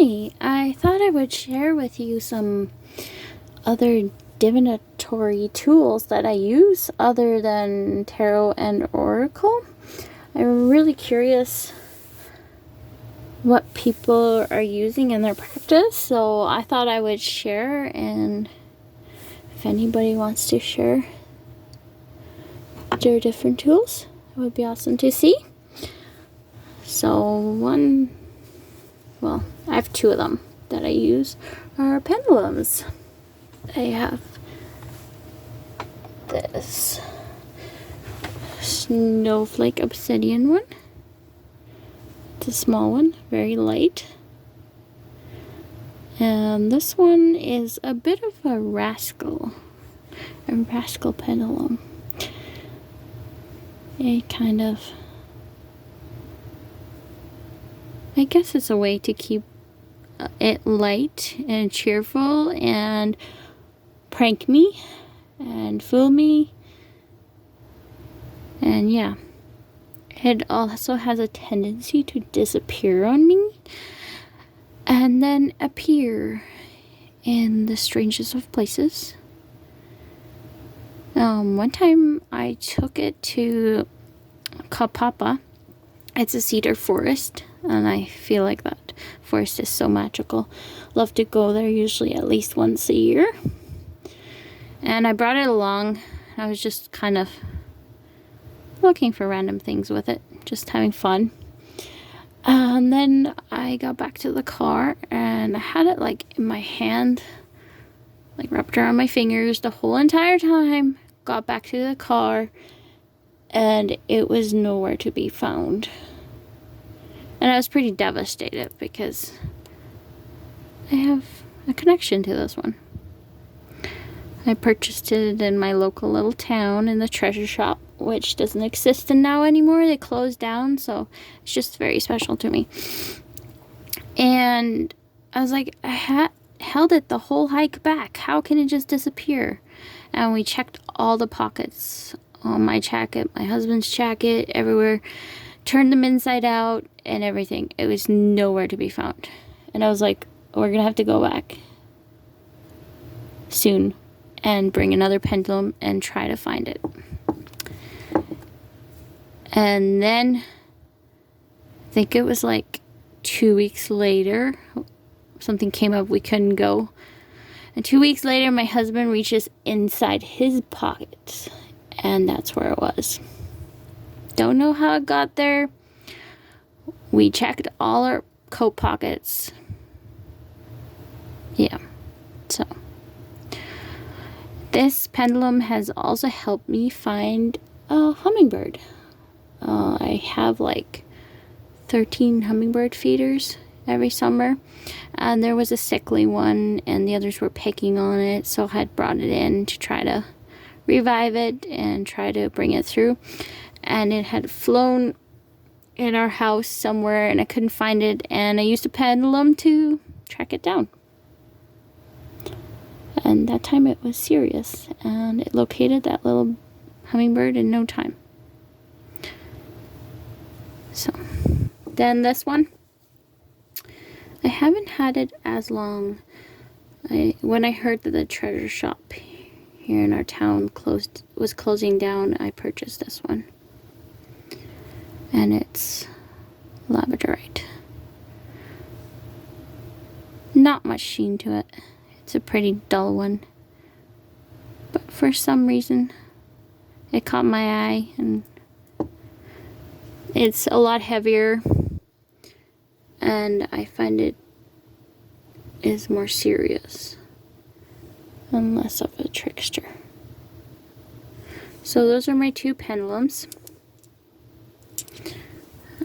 Hi, I thought I would share with you some other divinatory tools that I use other than tarot and oracle. I'm really curious what people are using in their practice, so I thought I would share, and if anybody wants to share their different tools, it would be awesome to see. So I have two of them that I use are pendulums. I have this snowflake obsidian one. It's a small one, very light. And this one is a bit of a rascal pendulum. I guess it's a way to keep it light and cheerful and prank me and fool me. And yeah, it also has a tendency to disappear on me and then appear in the strangest of places. One time I took it to Kapapa. It's a cedar forest, and I feel like that forest is so magical. Love to go there usually at least once a year. And I brought it along. I was just kind of looking for random things with it, just having fun. And then I got back to the car and I had it like in my hand, like wrapped around my fingers the whole entire time. Got back to the car and it was nowhere to be found. And I was pretty devastated because I have a connection to this one. I purchased it in my local little town in the treasure shop, which doesn't exist now anymore. They closed down, so it's just very special to me. And I was like, I held it the whole hike back. How can it just disappear? And we checked all the pockets on my jacket, my husband's jacket, everywhere. Turned them inside out and everything. It was nowhere to be found. And I was like, we're gonna have to go back soon and bring another pendulum and try to find it. And then I think it was like 2 weeks later, something came up, we couldn't go. And 2 weeks later, my husband reaches inside his pocket, and that's where it was. Don't know how it got there. We checked all our coat pockets. Yeah, so this pendulum has also helped me find a hummingbird. I have like 13 hummingbird feeders every summer, and there was a sickly one and the others were picking on it, so I had brought it in to try to revive it and try to bring it through. And it had flown in our house somewhere and I couldn't find it, and I used a pendulum to track it down. And that time it was serious, and it located that little hummingbird in no time. So then this one, I haven't had it as long. When I heard that the treasure shop here in our town was closing down, I purchased this one. And it's labradorite. Not much sheen to it. It's a pretty dull one. But for some reason, it caught my eye, and it's a lot heavier. And I find it is more serious and less of a trickster. So those are my two pendulums.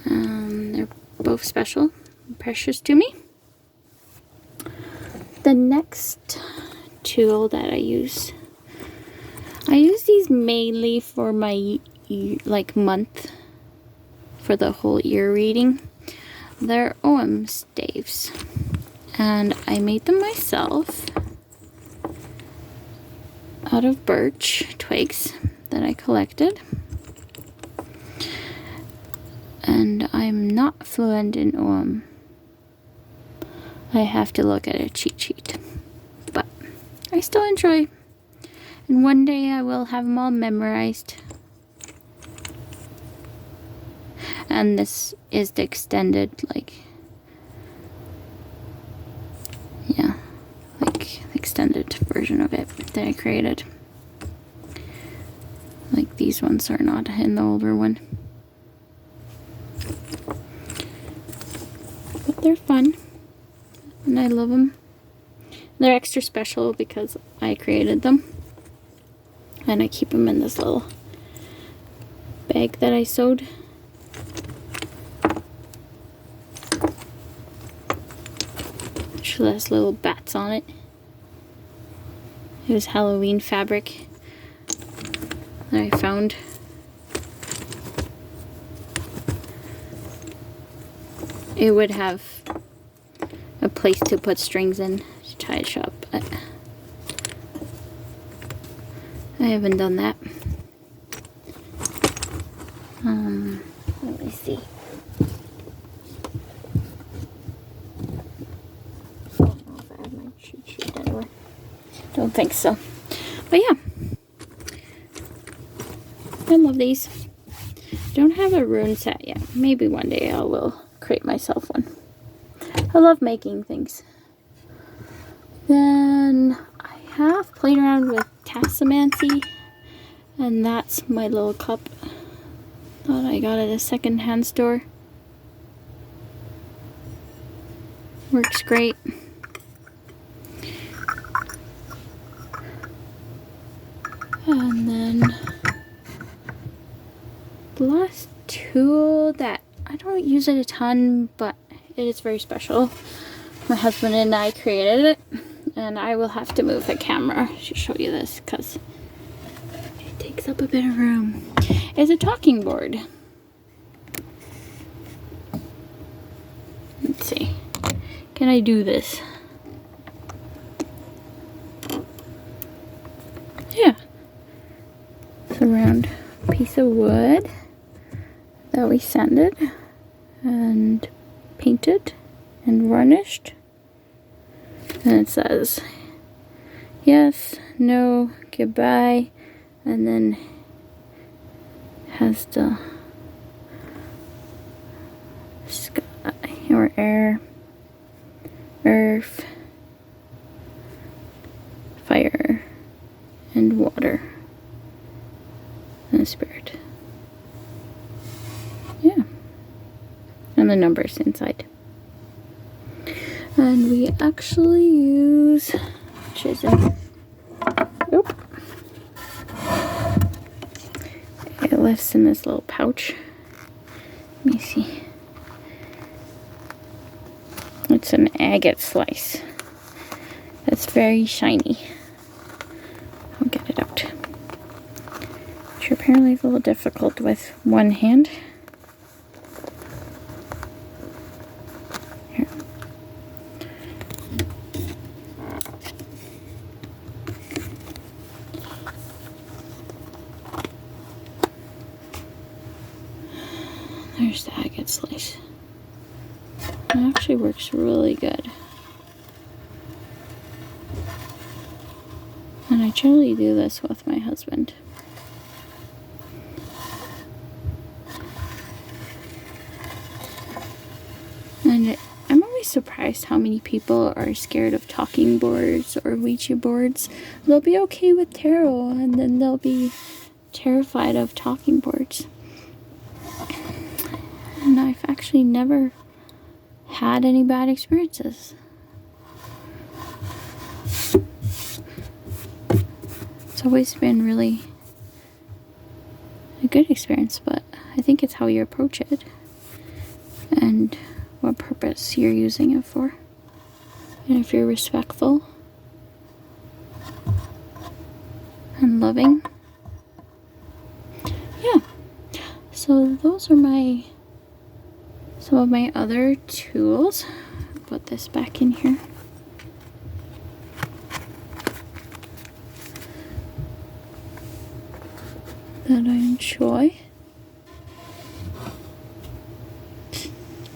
They're both special and precious to me. The next tool that I use these mainly for my month, for the whole year reading. They're OM staves, and I made them myself out of birch twigs that I collected. And I'm not fluent in OM. I have to look at a cheat sheet. But I still enjoy. And one day I will have them all memorized. And this is the extended, like, yeah, like extended version of it that I created. Like, these ones are not in the older one. But they're fun. And I love them. They're extra special because I created them. And I keep them in this little bag that I sewed. Which has little bats on it. It was Halloween fabric that I found. It would have a place to put strings in to tie it up, but I haven't done that. Let me see. I don't know if I have my cheat sheet anywhere. Don't think so. But yeah. I love these. Don't have a rune set yet. Maybe one day I will create myself one. I love making things. Then I have played around with Tassomancy, and that's my little cup that I got at a secondhand store. Works great. And then the last tool that I don't use it a ton, but it is very special. My husband and I created it, and I will have to move the camera to show you this because it takes up a bit of room. It's a talking board. Let's see. Can I do this? Yeah. It's a round piece of wood that we sanded and painted and varnished. And it says yes, no, goodbye, and then has the sky or air, earth, fire, and water, and spirit. Yeah. And the numbers inside. And we actually use chisel. Oop. It lifts in this little pouch. Let me see. It's an agate slice. That's very shiny. I'll get it out. Which apparently is a little difficult with one hand. Here. There's the agate slice. It actually works really good. And I generally do this with my husband. And I'm always surprised how many people are scared of talking boards or Ouija boards. They'll be okay with tarot, and then they'll be terrified of talking boards. And I've actually never had any bad experiences. It's always been really a good experience, but I think it's how you approach it and what purpose you're using it for. And if you're respectful and loving. Yeah. So those are some of my other tools. Put this back in here. That I enjoy.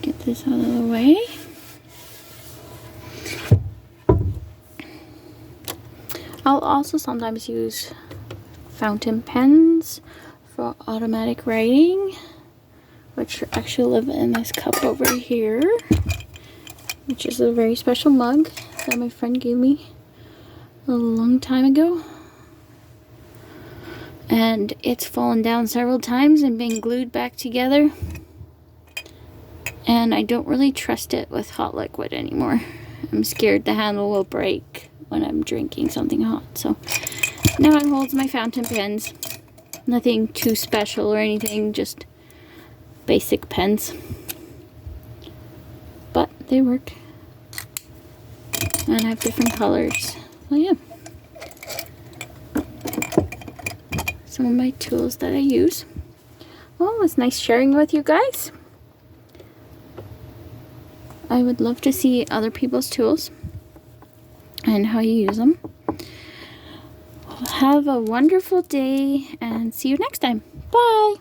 Get this out of the way. I'll also sometimes use fountain pens for automatic writing, which actually live in this cup over here, which is a very special mug that my friend gave me a long time ago. And it's fallen down several times and been glued back together. And I don't really trust it with hot liquid anymore. I'm scared the handle will break when I'm drinking something hot. So now it holds my fountain pens. Nothing too special or anything, just basic pens. But they work. And I have different colors. Well, yeah. Some of my tools that I use. Well, it was nice sharing with you guys. I would love to see other people's tools and how you use them. Have a wonderful day and see you next time. Bye!